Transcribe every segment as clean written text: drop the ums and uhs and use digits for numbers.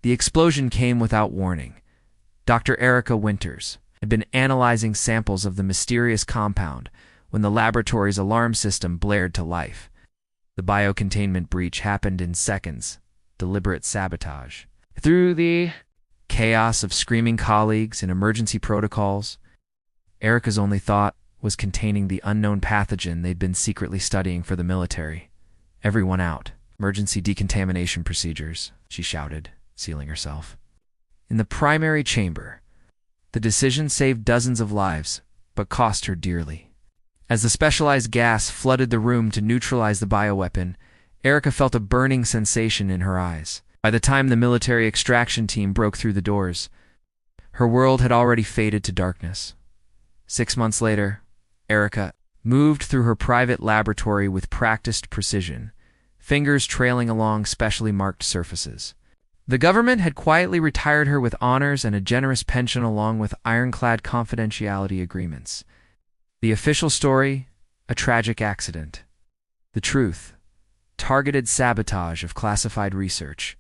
The explosion came without warning. Dr. Erica Winters had been analyzing samples of the mysterious compound when the laboratory's alarm system blared to life. The biocontainment breach happened in seconds. Deliberate sabotage. Through the chaos of screaming colleagues and emergency protocols, Erica's only thought was containing the unknown pathogen they'd been secretly studying for the military. Everyone out. Emergency decontamination procedures, she shouted, sealing herself. In the primary chamber, the decision saved dozens of lives, but cost her dearly. As the specialized gas flooded the room to neutralize the bioweapon, Erica felt a burning sensation in her eyes. By the time the military extraction team broke through the doors, her world had already faded to darkness. 6 months later, Erica moved through her private laboratory with practiced precision, fingers trailing along specially marked surfaces. The government had quietly retired her with honors and a generous pension along with ironclad confidentiality agreements. The official story, a tragic accident. The truth, targeted sabotage of classified research.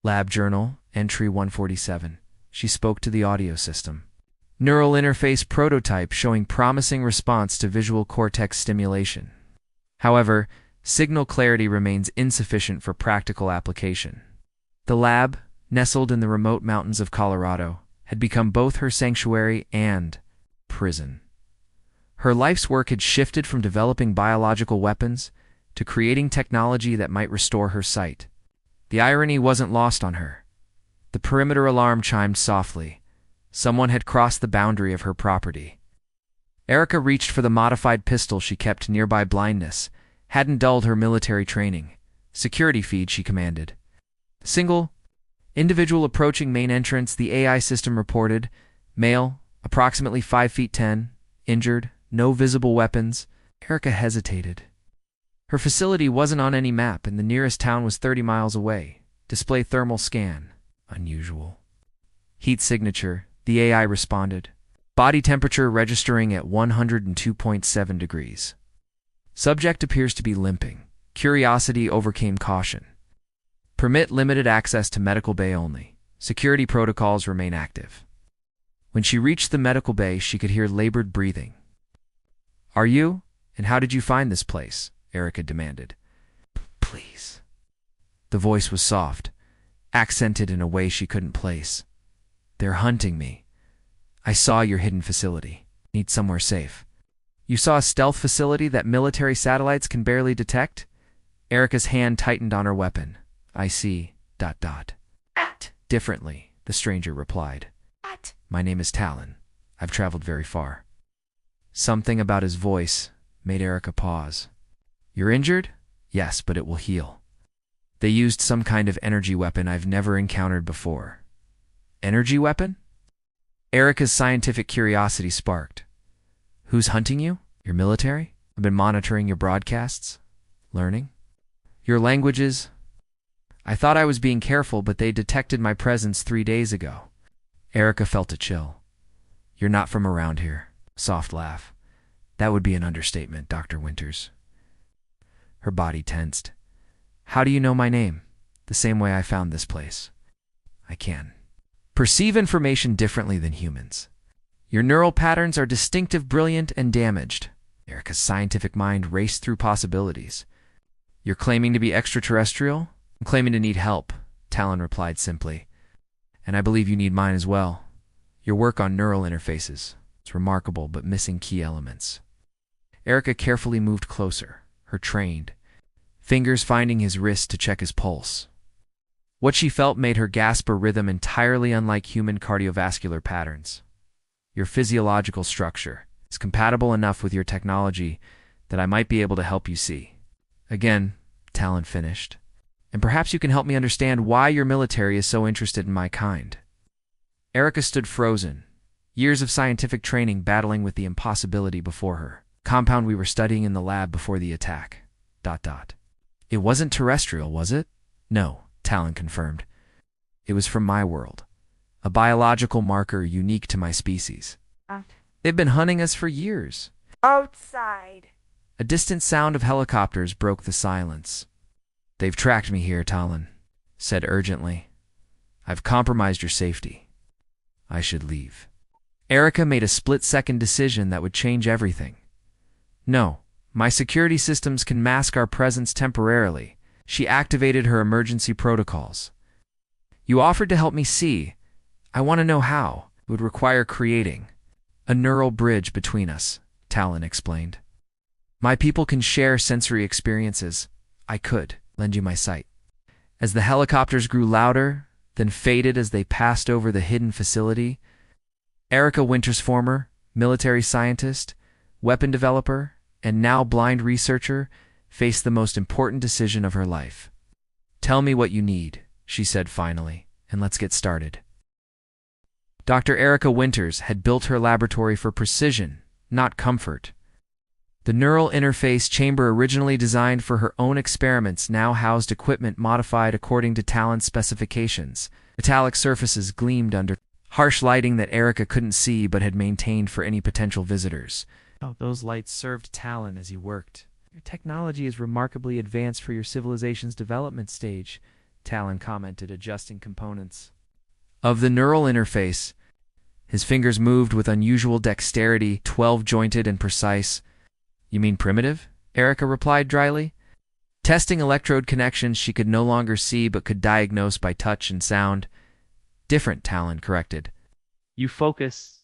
Lab Journal, entry 147. She spoke to the audio system. Neural interface prototype showing promising response to visual cortex stimulation. However, signal clarity remains insufficient for practical application. The lab, nestled in the remote mountains of Colorado, had become both her sanctuary and prison. Her life's work had shifted from developing biological weapons to creating technology that might restore her sight. The irony wasn't lost on her. The perimeter alarm chimed softly. Someone had crossed the boundary of her property. Erica reached for the modified pistol she kept nearby. Blindness hadn't dulled her military training. Security feed, she commanded. Single individual approaching main entrance, the AI system reported. Male, approximately 5 feet 10, injured, no visible weapons. Erica hesitated. Her facility wasn't on any map, and the nearest town was 30 miles away. Display thermal scan. Unusual. Heat signature, the AI responded. Body temperature registering at 102.7 degrees. Subject appears to be limping. Curiosity overcame caution. Permit limited access to medical bay only. Security protocols remain active. When she reached the medical bay, she could hear labored breathing. Are you? And how did you find this place? Erica demanded. Please. The voice was soft, accented in a way she couldn't place. They're hunting me. I saw your hidden facility. Need somewhere safe. You saw a stealth facility that military satellites can barely detect? Erica's hand tightened on her weapon. I see. ... Differently, the stranger replied. What? My name is Talon. I've traveled very far. Something about his voice made Erica pause. You're injured? Yes, but it will heal. They used some kind of energy weapon I've never encountered before. Energy weapon? Erica's scientific curiosity sparked. Who's hunting you? Your military? I've been monitoring your broadcasts. Learning? Your languages? I thought I was being careful, but they detected my presence 3 days ago. Erica felt a chill. You're not from around here. Soft laugh. That would be an understatement, Dr. Winters. Her body tensed. How do you know my name? The same way I found this place. I can perceive information differently than humans. Your neural patterns are distinctive, brilliant, and damaged. Erica's scientific mind raced through possibilities. You're claiming to be extraterrestrial? I'm claiming to need help, Talon replied simply. And I believe you need mine as well. Your work on neural interfaces. It's remarkable, but missing key elements. Erica carefully moved closer, her trained fingers finding his wrist to check his pulse. What she felt made her gasp a rhythm entirely unlike human cardiovascular patterns. Your physiological structure is compatible enough with your technology that I might be able to help you see. Again, Talon finished. And perhaps you can help me understand why your military is so interested in my kind. Erica stood frozen, years of scientific training battling with the impossibility before her. Compound we were studying in the lab before the attack. ... It wasn't terrestrial, was it? No, Talon confirmed. It was from my world. A biological marker unique to my species. They've been hunting us for years. Outside. A distant sound of helicopters broke the silence. They've tracked me here, Talon said urgently. I've compromised your safety. I should leave. Erica made a split-second decision that would change everything. No, my security systems can mask our presence temporarily. She activated her emergency protocols. You offered to help me see. I want to know how. It would require creating a neural bridge between us, Talon explained. My people can share sensory experiences. I could lend you my sight. As the helicopters grew louder, then faded as they passed over the hidden facility, Erica Winters, former military scientist, weapon developer, and now blind researcher, faced the most important decision of her life. Tell me what you need, she said finally, and let's get started. Dr. Erica Winters had built her laboratory for precision, not comfort. The neural interface chamber originally designed for her own experiments now housed equipment modified according to Talon's specifications. Metallic surfaces gleamed under harsh lighting that Erica couldn't see but had maintained for any potential visitors. Oh, those lights served Talon as he worked. Your technology is remarkably advanced for your civilization's development stage, Talon commented, adjusting components of the neural interface. His fingers moved with unusual dexterity, 12-jointed and precise. You mean primitive? Erica replied dryly. Testing electrode connections she could no longer see but could diagnose by touch and sound. Different, Talon corrected. You focus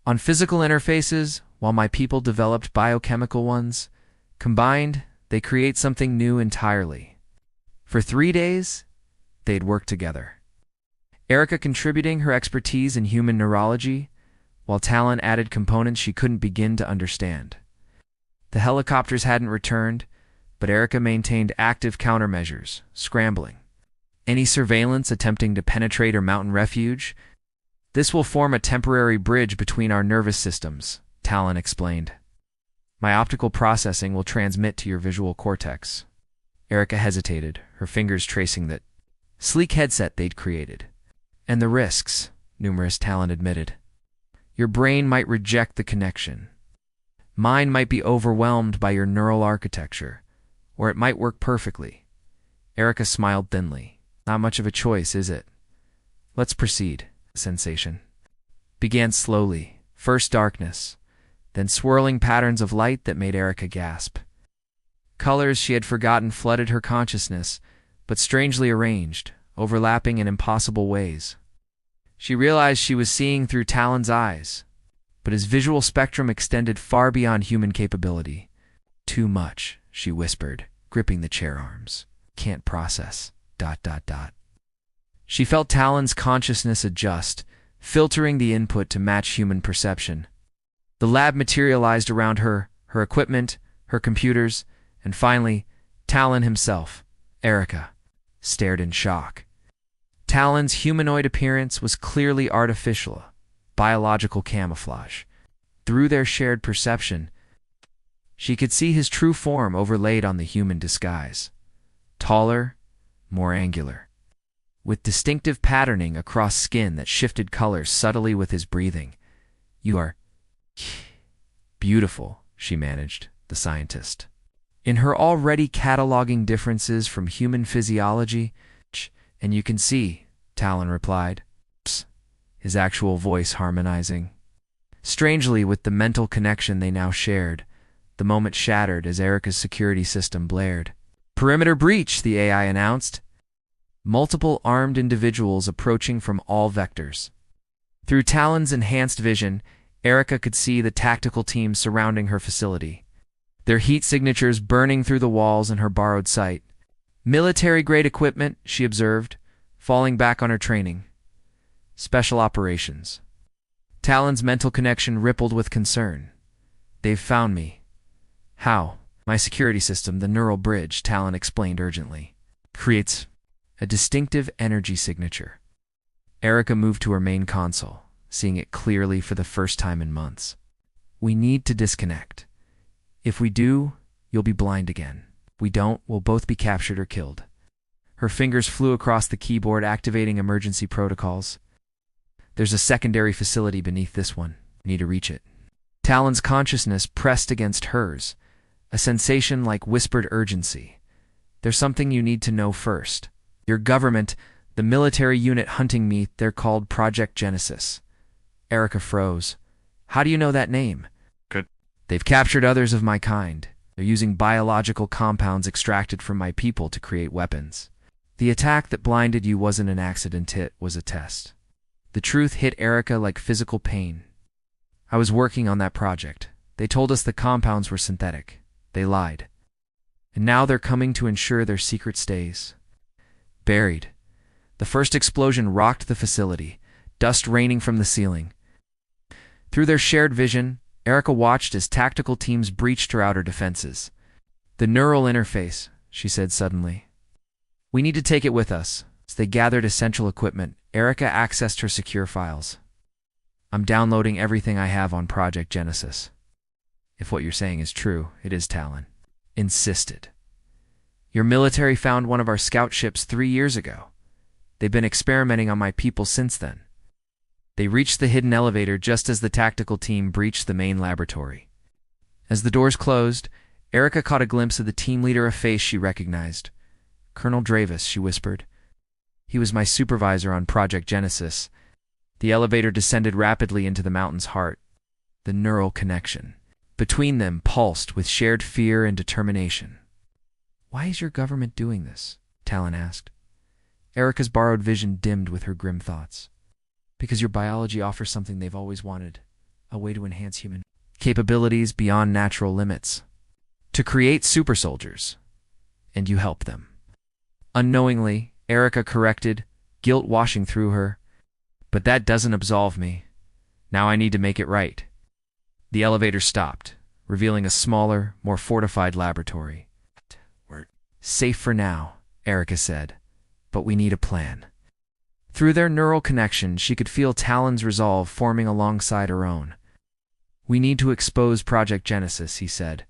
on physical interfaces, while my people developed biochemical ones. Combined, they create something new entirely. For 3 days, they'd work together. Erica contributing her expertise in human neurology, while Talon added components she couldn't begin to understand. The helicopters hadn't returned, but Erica maintained active countermeasures, scrambling any surveillance attempting to penetrate her mountain refuge. This will form a temporary bridge between our nervous systems, Talon explained. My optical processing will transmit to your visual cortex. Erica hesitated, her fingers tracing that sleek headset they'd created. And the risks, numerous, Talon admitted. Your brain might reject the connection. Mine might be overwhelmed by your neural architecture, or it might work perfectly. Erica smiled thinly. Not much of a choice, is it? Let's proceed. Sensation began slowly, first darkness, then swirling patterns of light that made Erica gasp. Colors she had forgotten flooded her consciousness, but strangely arranged, overlapping in impossible ways. She realized she was seeing through Talon's eyes, but his visual spectrum extended far beyond human capability. Too much, she whispered, gripping the chair arms. Can't process. ... She felt Talon's consciousness adjust, filtering the input to match human perception. The lab materialized around her, her equipment, her computers, and finally, Talon himself. Erica stared in shock. Talon's humanoid appearance was clearly artificial, biological camouflage. Through their shared perception, she could see his true form overlaid on the human disguise. Taller, more angular, with distinctive patterning across skin that shifted colors subtly with his breathing. You are beautiful, she managed, the scientist. In her already cataloging differences from human physiology, and you can see, Talon replied, his actual voice harmonizing. Strangely, with the mental connection they now shared, the moment shattered as Erica's security system blared. Perimeter breach, the AI announced. Multiple armed individuals approaching from all vectors. Through Talon's enhanced vision, Erica could see the tactical team surrounding her facility, their heat signatures burning through the walls in her borrowed sight. Military-grade equipment, she observed, falling back on her training. Special operations. Talon's mental connection rippled with concern. They've found me. How? My security system, the neural bridge, Talon explained urgently, creates a distinctive energy signature. Erica moved to her main console, seeing it clearly for the first time in months. We need to disconnect. If we do, you'll be blind again. If we don't, we'll both be captured or killed. Her fingers flew across the keyboard, activating emergency protocols. There's a secondary facility beneath this one. We need to reach it. Talon's consciousness pressed against hers, a sensation like whispered urgency. There's something you need to know first. Your government, The military unit hunting me, they're called Project Genesis. Erica froze. How do you know that name? Good. They've captured others of my kind. They're using biological compounds extracted from my people to create weapons. The attack that blinded you wasn't an accident, it was a test. The truth hit Erica like physical pain. I was working on that project. They told us the compounds were synthetic. They lied. And now they're coming to ensure their secret stays buried. The first explosion rocked the facility, dust raining from the ceiling. Through their shared vision, Erica watched as tactical teams breached her outer defenses. The neural interface, she said suddenly. We need to take it with us. As they gathered essential equipment, Erica accessed her secure files. I'm downloading everything I have on Project Genesis. If what you're saying is true, it is, Talon insisted. Your military found one of our scout ships 3 years ago. They've been experimenting on my people since then. They reached the hidden elevator just as the tactical team breached the main laboratory. As the doors closed, Erica caught a glimpse of the team leader, a face she recognized. Colonel Dravis, she whispered. He was my supervisor on Project Genesis. The elevator descended rapidly into the mountain's heart. The neural connection between them pulsed with shared fear and determination. Why is your government doing this? Talon asked. Erica's borrowed vision dimmed with her grim thoughts. Because your biology offers something they've always wanted, a way to enhance human capabilities beyond natural limits. To create super soldiers. And you help them. Unknowingly, Erica corrected, guilt washing through her. But that doesn't absolve me. Now I need to make it right. The elevator stopped, revealing a smaller, more fortified laboratory. We're safe for now, Erica said, but we need a plan. Through their neural connection, she could feel Talon's resolve forming alongside her own. We need to expose Project Genesis, he said,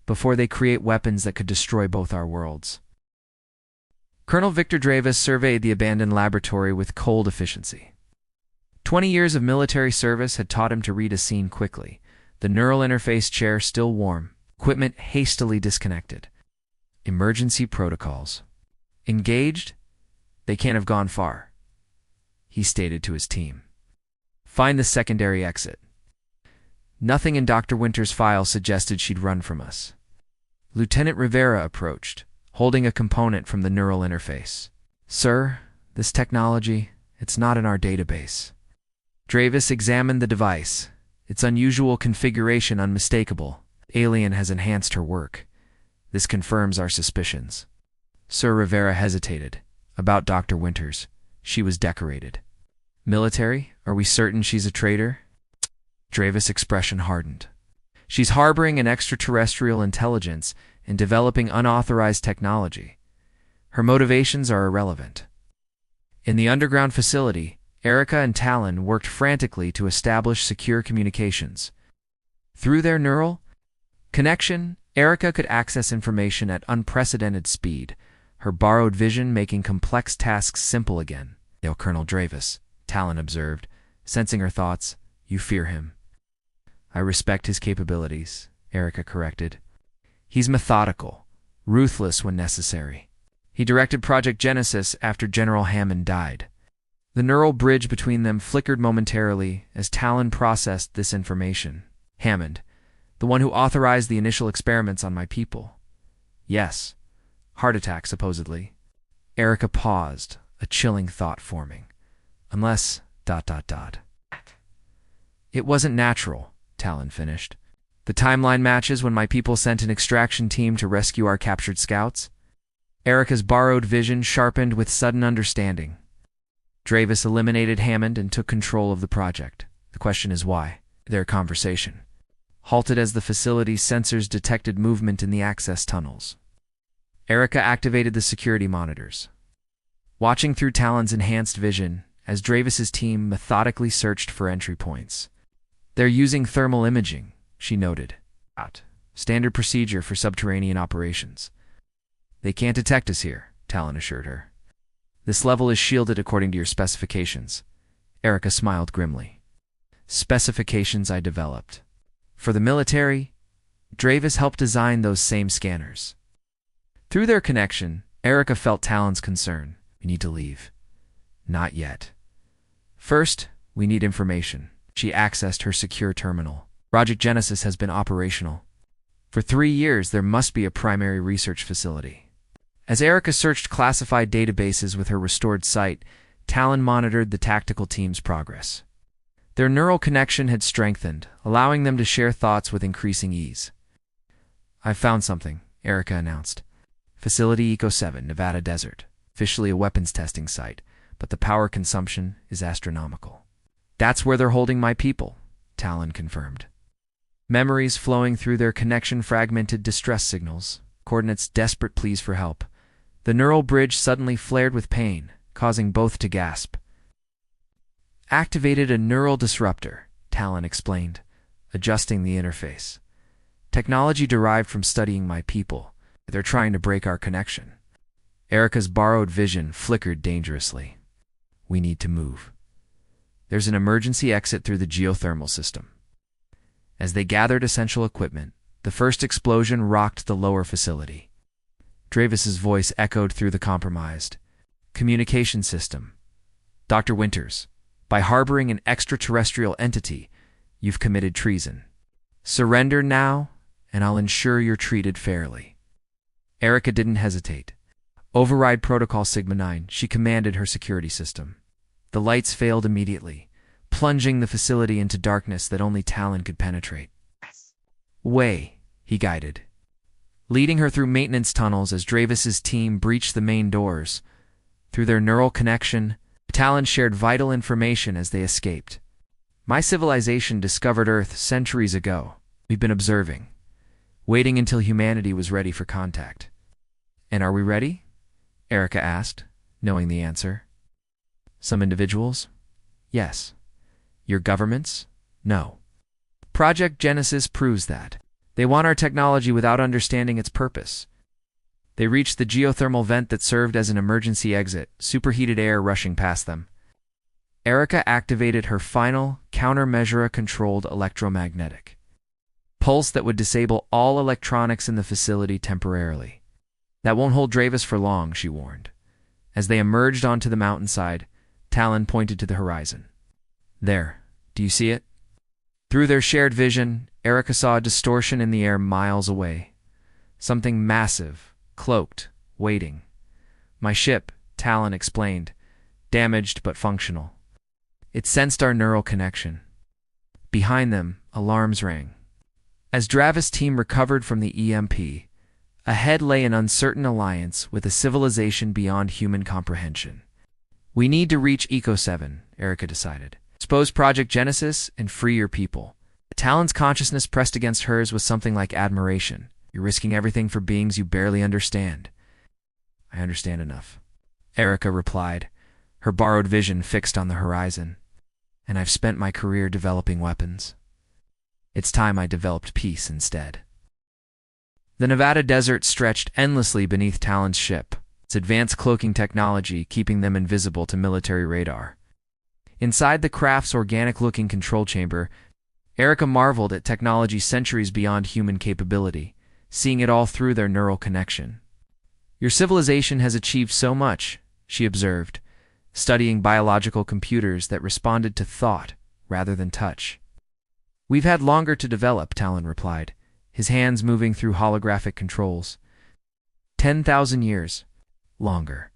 before they create weapons that could destroy both our worlds. Colonel Victor Dravis surveyed the abandoned laboratory with cold efficiency. 20 years of military service had taught him to read a scene quickly, the neural interface chair still warm, equipment hastily disconnected. Emergency protocols. Engaged? They can't have gone far, he stated to his team. Find the secondary exit. Nothing in Dr. Winter's file suggested she'd run from us. Lieutenant Rivera approached, holding a component from the neural interface. Sir, this technology, it's not in our database. Dravis examined the device, its unusual configuration unmistakable. Alien has enhanced her work. This confirms our suspicions. Sir Rivera hesitated. About Dr. Winters. She was decorated. Military? Are we certain she's a traitor? Dravis' expression hardened. She's harboring an extraterrestrial intelligence and developing unauthorized technology. Her motivations are irrelevant. In the underground facility, Erica and Talon worked frantically to establish secure communications. Through their neural connection, Erica could access information at unprecedented speed, her borrowed vision making complex tasks simple again. Yo, Colonel Dravis, Talon observed, sensing her thoughts. You fear him. I respect his capabilities, Erica corrected. He's methodical, ruthless when necessary. He directed Project Genesis after General Hammond died. The neural bridge between them flickered momentarily as Talon processed this information. Hammond, the one who authorized the initial experiments on my people. Yes. Heart attack, supposedly. Erica paused, a chilling thought forming. Unless... It wasn't natural, Talon finished. The timeline matches when my people sent an extraction team to rescue our captured scouts. Erica's borrowed vision sharpened with sudden understanding. Dravis eliminated Hammond and took control of the project. The question is why. Their conversation halted as the facility's sensors detected movement in the access tunnels. Erica activated the security monitors, watching through Talon's enhanced vision as Dravis' team methodically searched for entry points. They're using thermal imaging, she noted. Standard procedure for subterranean operations. They can't detect us here, Talon assured her. This level is shielded according to your specifications. Erica smiled grimly. Specifications I developed. For the military, Dravis helped design those same scanners. Through their connection, Erica felt Talon's concern. We need to leave. Not yet. First, we need information. She accessed her secure terminal. Project Genesis has been operational. For 3 years, there must be a primary research facility. As Erica searched classified databases with her restored sight, Talon monitored the tactical team's progress. Their neural connection had strengthened, allowing them to share thoughts with increasing ease. "I've found something," Erica announced. "Facility Eco 7, Nevada Desert. Officially a weapons testing site, but the power consumption is astronomical." "That's where they're holding my people," Talon confirmed. Memories flowing through their connection fragmented distress signals, coordinates desperate pleas for help. The neural bridge suddenly flared with pain, causing both to gasp. "Activated a neural disruptor," Talon explained, adjusting the interface. "Technology derived from studying my people. They're trying to break our connection." Erica's borrowed vision flickered dangerously. "We need to move. There's an emergency exit through the geothermal system." As they gathered essential equipment, the first explosion rocked the lower facility. Dravis's voice echoed through the compromised communication system. "Dr. Winters, by harboring an extraterrestrial entity, you've committed treason. Surrender now, and I'll ensure you're treated fairly." Erica didn't hesitate. "Override Protocol Sigma-9," she commanded her security system. The lights failed immediately, plunging the facility into darkness that only Talon could penetrate. "Way," he guided, leading her through maintenance tunnels as Dravis's team breached the main doors. Through their neural connection, Talon shared vital information as they escaped. "My civilization discovered Earth centuries ago. We've been observing, waiting until humanity was ready for contact." "And are we ready?" Erica asked, knowing the answer. "Some individuals? Yes. Your governments? No. Project Genesis proves that. They want our technology without understanding its purpose." They reached the geothermal vent that served as an emergency exit, superheated air rushing past them. Erica activated her final countermeasure-controlled electromagnetic pulse that would disable all electronics in the facility temporarily. "That won't hold Dravis for long," she warned. As they emerged onto the mountainside, Talon pointed to the horizon. "There, do you see it?" Through their shared vision, Erica saw a distortion in the air miles away. Something massive, cloaked, waiting. "My ship," Talon explained, "damaged but functional. It sensed our neural connection." Behind them, alarms rang. As Dravis' team recovered from the EMP, ahead lay an uncertain alliance with a civilization beyond human comprehension. "We need to reach Eco 7, Erica decided. "Expose Project Genesis and free your people." Talon's consciousness pressed against hers with something like admiration. "You're risking everything for beings you barely understand." "I understand enough," Erica replied, her borrowed vision fixed on the horizon. "And I've spent my career developing weapons. It's time I developed peace instead." The Nevada desert stretched endlessly beneath Talon's ship, its advanced cloaking technology keeping them invisible to military radar. Inside the craft's organic-looking control chamber, Erica marveled at technology centuries beyond human capability, seeing it all through their neural connection. "Your civilization has achieved so much," she observed, studying biological computers that responded to thought rather than touch. "We've had longer to develop," Talon replied, his hands moving through holographic controls. 10,000 years. Longer.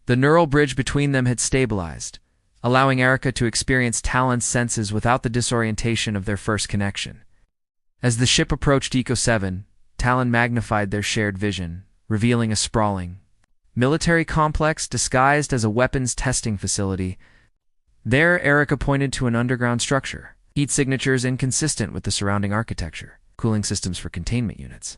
The neural bridge between them had stabilized, allowing Erica to experience Talon's senses without the disorientation of their first connection. As the ship approached Eco 7, Talon magnified their shared vision, revealing a sprawling military complex disguised as a weapons testing facility. There, Erica pointed to an underground structure, heat signatures inconsistent with the surrounding architecture, cooling systems for containment units.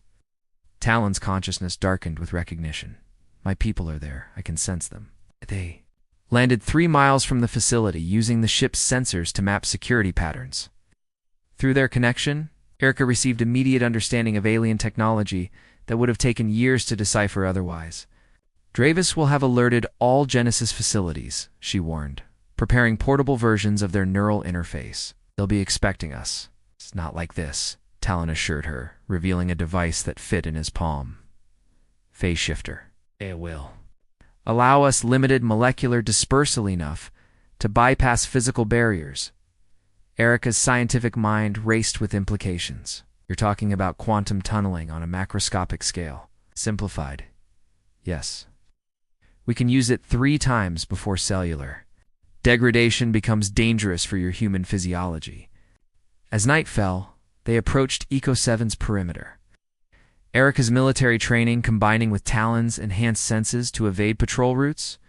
Talon's consciousness darkened with recognition. "My people are there. I can sense them." They landed 3 miles from the facility, using the ship's sensors to map security patterns. Through their connection, Erica received immediate understanding of alien technology that would have taken years to decipher otherwise. "Dravis will have alerted all Genesis facilities," she warned, preparing portable versions of their neural interface. "They'll be expecting us." "It's not like this," Talon assured her, revealing a device that fit in his palm. "Phase shifter. It will." allow us limited molecular dispersal enough to bypass physical barriers. Erica's scientific mind raced with implications. You're talking about quantum tunneling on a macroscopic scale. Simplified. Yes. We can use it 3 times before cellular. Degradation becomes dangerous for your human physiology. As night fell, they approached Eco 7's perimeter. Erica's military training combining with Talon's enhanced senses to evade patrol routes,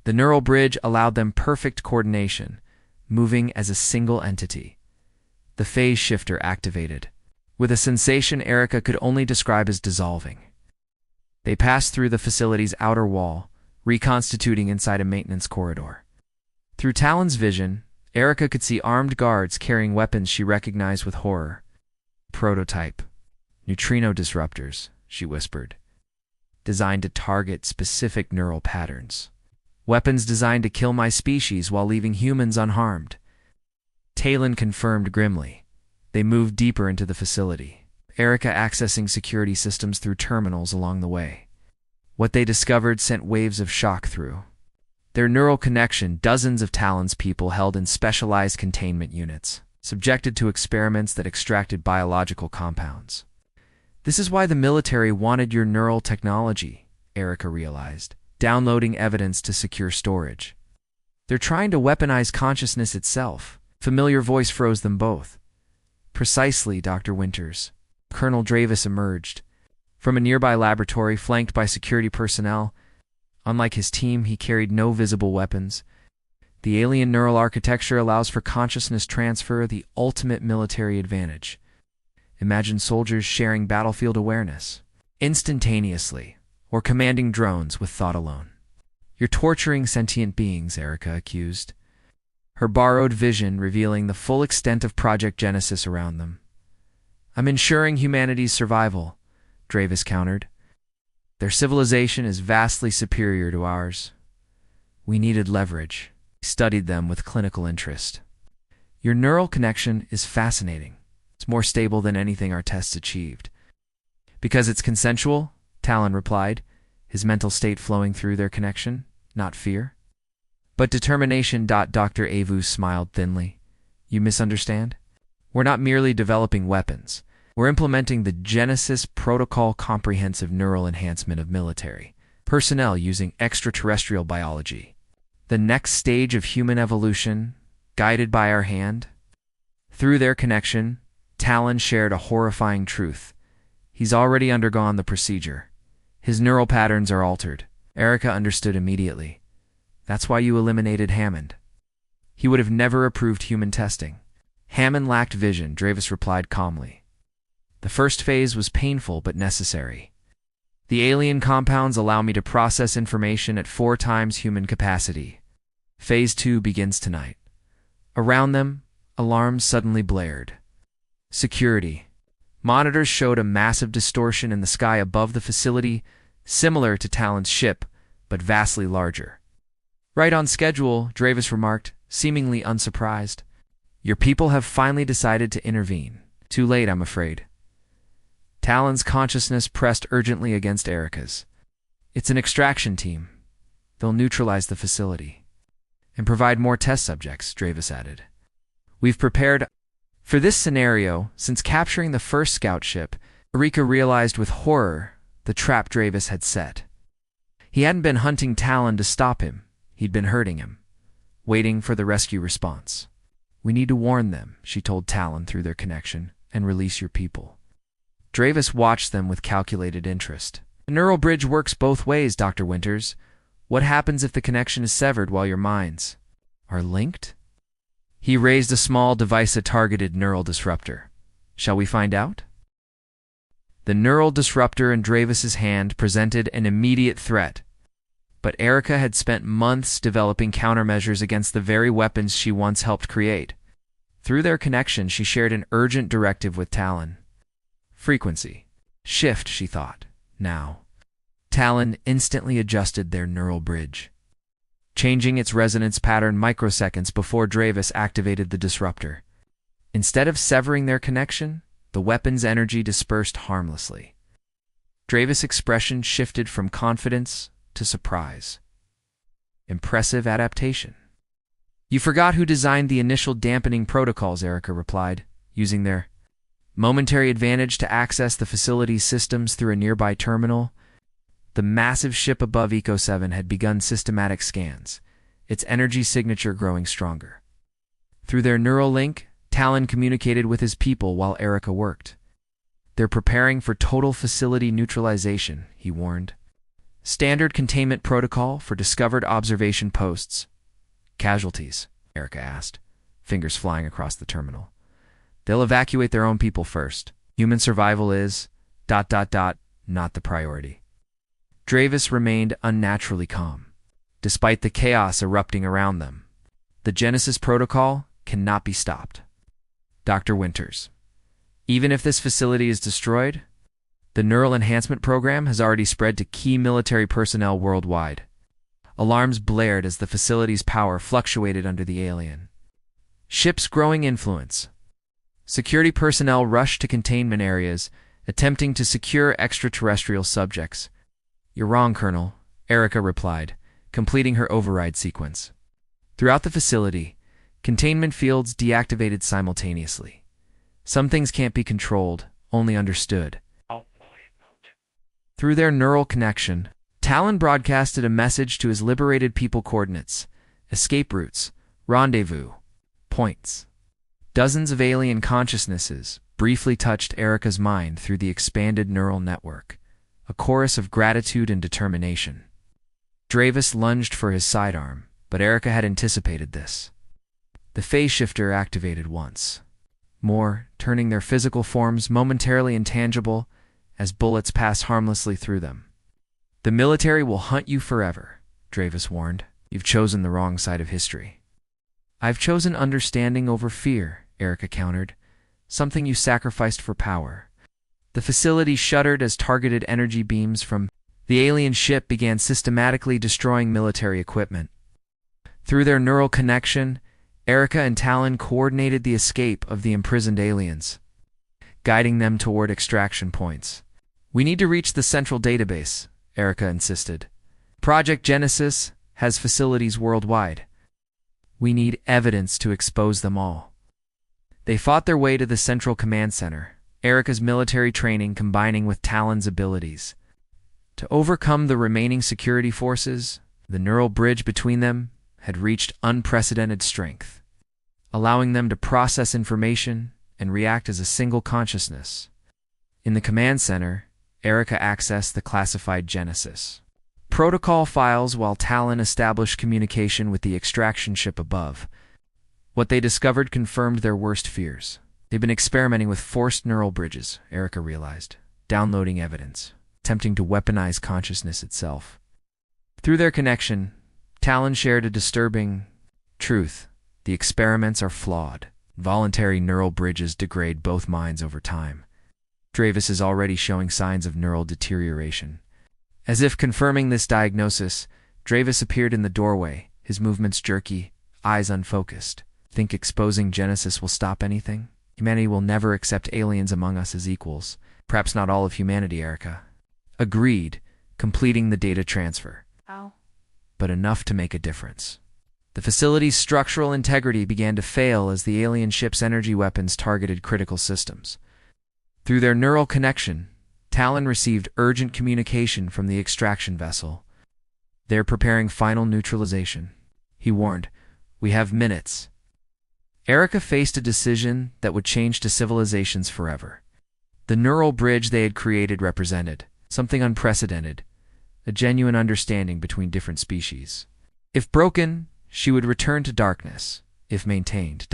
the neural bridge allowed them perfect coordination, moving as a single entity. The phase shifter activated, with a sensation Erica could only describe as dissolving. They passed through the facility's outer wall, reconstituting inside a maintenance corridor. Through Talon's vision, Erica could see armed guards carrying weapons she recognized with horror. Prototype. Neutrino disruptors, she whispered. Designed to target specific neural patterns. Weapons designed to kill my species while leaving humans unharmed. Talon confirmed grimly. They moved deeper into the facility, Erica accessing security systems through terminals along the way. What they discovered sent waves of shock through. Their neural connection, dozens of Talon's people held in specialized containment units, subjected to experiments that extracted biological compounds. This is why the military wanted your neural technology, Erica realized, downloading evidence to secure storage. They're trying to weaponize consciousness itself. Familiar voice froze them both. Precisely, Dr. Winters. Colonel Dravis emerged. From a nearby laboratory flanked by security personnel, unlike his team, he carried no visible weapons. The alien neural architecture allows for consciousness transfer, the ultimate military advantage. Imagine soldiers sharing battlefield awareness, instantaneously, or commanding drones with thought alone. You're torturing sentient beings, Erica accused, her borrowed vision revealing the full extent of Project Genesis around them. I'm ensuring humanity's survival, Dravis countered. Their civilization is vastly superior to ours. We needed leverage. We studied them with clinical interest. Your neural connection is fascinating. It's more stable than anything our tests achieved. Because it's consensual, Talon replied, his mental state flowing through their connection, not fear. But determination. Dr. Avu smiled thinly. You misunderstand? We're not merely developing weapons. We're implementing the Genesis Protocol comprehensive neural enhancement of military personnel using extraterrestrial biology. The next stage of human evolution, guided by our hand. Through their connection, Talon shared a horrifying truth. He's already undergone the procedure. His neural patterns are altered. Erica understood immediately. That's why you eliminated Hammond. He would have never approved human testing. Hammond lacked vision, Dravis replied calmly. The first phase was painful but necessary. The alien compounds allow me to process information at 4 times human capacity. Phase 2 begins tonight. Around them, alarms suddenly blared. Security. Monitors showed a massive distortion in the sky above the facility, similar to Talon's ship, but vastly larger. Right on schedule, Dravis remarked, seemingly unsurprised. Your people have finally decided to intervene. Too late, I'm afraid. Talon's consciousness pressed urgently against Erica's. It's an extraction team. They'll neutralize the facility. And provide more test subjects, Dravis added. We've prepared for this scenario. Since capturing the first scout ship, Erika realized with horror the trap Dravis had set. He hadn't been hunting Talon to stop him. He'd been hurting him, waiting for the rescue response. We need to warn them, she told Talon through their connection, and release your people. Dravis watched them with calculated interest. The neural bridge works both ways, Dr. Winters. What happens if the connection is severed while your minds are linked? He raised a small device, a targeted neural disruptor. Shall we find out? The neural disruptor in Dravis's hand presented an immediate threat. But Erica had spent months developing countermeasures against the very weapons she once helped create. Through their connection, she shared an urgent directive with Talon. Frequency. Shift, she thought. Now. Talon instantly adjusted their neural bridge, changing its resonance pattern microseconds before Dravis activated the disruptor. Instead of severing their connection, the weapon's energy dispersed harmlessly. Dravis' expression shifted from confidence to surprise. Impressive adaptation. You forgot who designed the initial dampening protocols, Erica replied, using their momentary advantage to access the facility's systems through a nearby terminal. The massive ship above Eco 7 had begun systematic scans, its energy signature growing stronger. Through their neural link, Talon communicated with his people while Erica worked. They're preparing for total facility neutralization, he warned. Standard containment protocol for discovered observation posts. Casualties, Erica asked, fingers flying across the terminal. They'll evacuate their own people first. Human survival is... not the priority. Dravis remained unnaturally calm, despite the chaos erupting around them. The Genesis protocol cannot be stopped. Dr. Winters. Even if this facility is destroyed, the neural enhancement program has already spread to key military personnel worldwide. Alarms blared as the facility's power fluctuated under the alien ship's growing influence. Security personnel rushed to containment areas, attempting to secure extraterrestrial subjects. You're wrong, Colonel, Erica replied, completing her override sequence. Throughout the facility, containment fields deactivated simultaneously. Some things can't be controlled, only understood. Through their neural connection, Talon broadcasted a message to his liberated people coordinates, escape routes, rendezvous points. Dozens of alien consciousnesses briefly touched Erica's mind through the expanded neural network, a chorus of gratitude and determination. Dravis lunged for his sidearm, but Erica had anticipated this. The phase shifter activated once more, turning their physical forms momentarily intangible as bullets passed harmlessly through them. The military will hunt you forever, Dravis warned. You've chosen the wrong side of history. I've chosen understanding over fear, Erica countered, something you sacrificed for power. The facility shuddered as targeted energy beams from the alien ship began systematically destroying military equipment. Through their neural connection, Erica and Talon coordinated the escape of the imprisoned aliens, guiding them toward extraction points. We need to reach the central database, Erica insisted. Project Genesis has facilities worldwide. We need evidence to expose them all. They fought their way to the central command center, Erica's military training combining with Talon's abilities. To overcome the remaining security forces, the neural bridge between them had reached unprecedented strength, allowing them to process information and react as a single consciousness. In the command center, Erica accessed the classified Genesis protocol files while Talon established communication with the extraction ship above. What they discovered confirmed their worst fears. They've been experimenting with forced neural bridges, Erica realized, downloading evidence, attempting to weaponize consciousness itself. Through their connection, Talon shared a disturbing truth. The experiments are flawed. Voluntary neural bridges degrade both minds over time. Dravis is already showing signs of neural deterioration. As if confirming this diagnosis, Dravis appeared in the doorway, his movements jerky, eyes unfocused. Think exposing Genesis will stop anything? Humanity will never accept aliens among us as equals. Perhaps not all of humanity, Erica. Agreed, completing the data transfer. How? But enough to make a difference. The facility's structural integrity began to fail as the alien ship's energy weapons targeted critical systems. Through their neural connection, Talon received urgent communication from the extraction vessel. They're preparing final neutralization. He warned, "We have minutes." Erica faced a decision that would change to civilizations forever. The neural bridge they had created represented something unprecedented, a genuine understanding between different species. If broken, she would return to darkness. If maintained, ...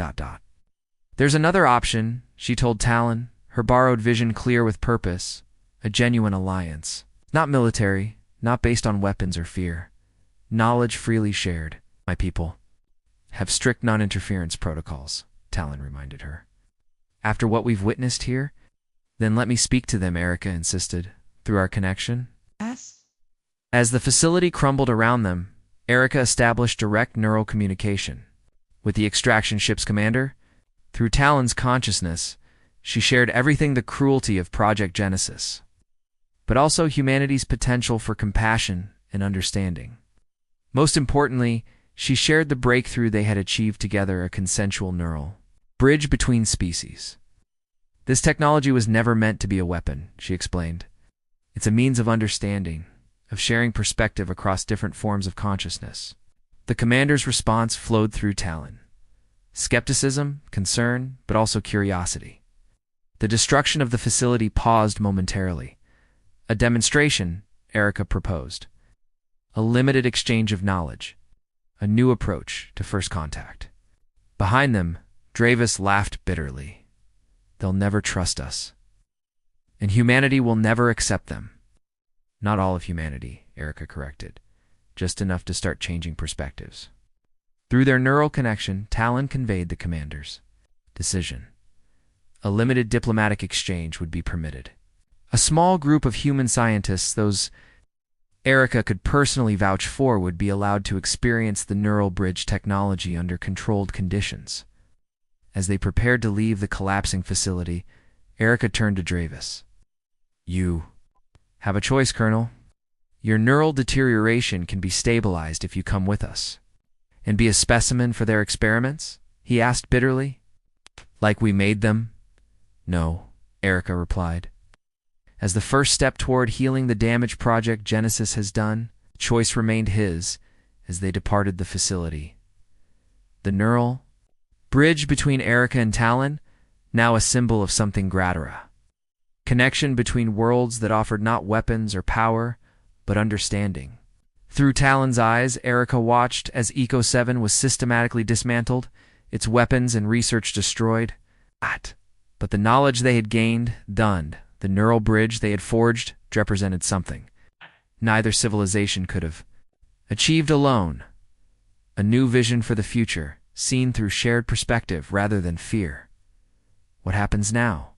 There's another option, she told Talon, her borrowed vision clear with purpose, a genuine alliance. Not military, not based on weapons or fear. Knowledge freely shared. My people have strict non-interference protocols, Talon reminded her. After what we've witnessed here, then let me speak to them, Erica insisted, through our connection. Yes? As the facility crumbled around them, Erica established direct neural communication. With the extraction ship's commander, through Talon's consciousness, she shared everything: the cruelty of Project Genesis, but also humanity's potential for compassion and understanding. Most importantly, she shared the breakthrough they had achieved together, a consensual neural bridge between species. This technology was never meant to be a weapon, she explained. It's a means of understanding, of sharing perspective across different forms of consciousness. The commander's response flowed through Talon. Skepticism, concern, but also curiosity. The destruction of the facility paused momentarily. A demonstration, Erica proposed. A limited exchange of knowledge. A new approach to first contact. Behind them, Dravis laughed bitterly. They'll never trust us. And humanity will never accept them. Not all of humanity, Erica corrected. Just enough to start changing perspectives. Through their neural connection, Talon conveyed the commander's decision. A limited diplomatic exchange would be permitted. A small group of human scientists, those Erica could personally vouch for, would be allowed to experience the neural bridge technology under controlled conditions. As they prepared to leave the collapsing facility, Erica turned to Dravis. You have a choice, Colonel. Your neural deterioration can be stabilized if you come with us. And be a specimen for their experiments? He asked bitterly. Like we made them? No, Erica replied. As the first step toward healing the damage Project Genesis has done, the choice remained his as they departed the facility. The neural bridge between Erica and Talon, now a symbol of something greater. Connection between worlds that offered not weapons or power, but understanding. Through Talon's eyes, Erica watched as Eco 7 was systematically dismantled, its weapons and research destroyed. But the knowledge they had gained, the neural bridge they had forged, represented something neither civilization could have achieved alone. A new vision for the future, seen through shared perspective rather than fear. What happens now?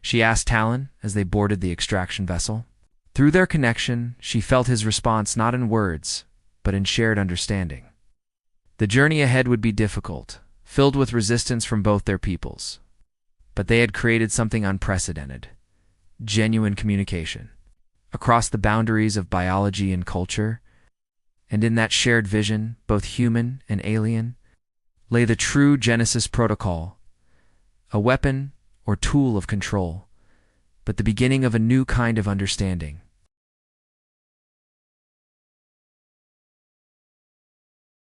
She asked Talon as they boarded the extraction vessel. Through their connection, she felt his response not in words, but in shared understanding. The journey ahead would be difficult, filled with resistance from both their peoples. But they had created something unprecedented. Genuine communication. Across the boundaries of biology and culture, and in that shared vision, both human and alien, lay the true Genesis protocol, a weapon or tool of control, but the beginning of a new kind of understanding.